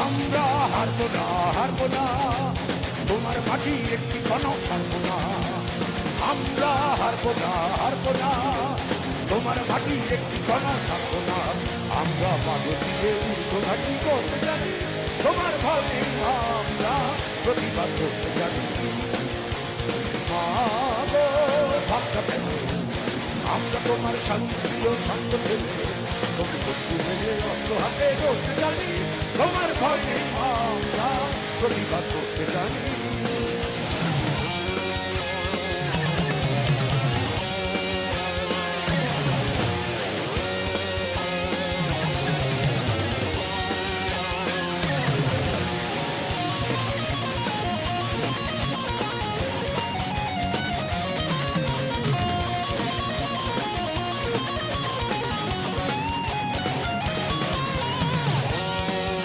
আমরা হারবো না, হারবো না, তোমার মাটির একটি কণা ছাড়বো না। আমরা হারবো না, হারবো না, তোমার মাটির একটি কণা ছাড়বো না। আমরা পাগল দিয়ে ঊর্ধ্বঘাটি করতে জানি, তোমার ভয় নেই, আমরা প্রতিবাদ করতে জানি। মা গো ভাবটা পেল, আমরা তোমার শান্তি ও শান্ত ছেলে, তুমি শত্রু মেরে অস্ত্র হাতে করতে জানি, তোমার ভয় নেই, আমরা প্রতিবাদ করতে জানি।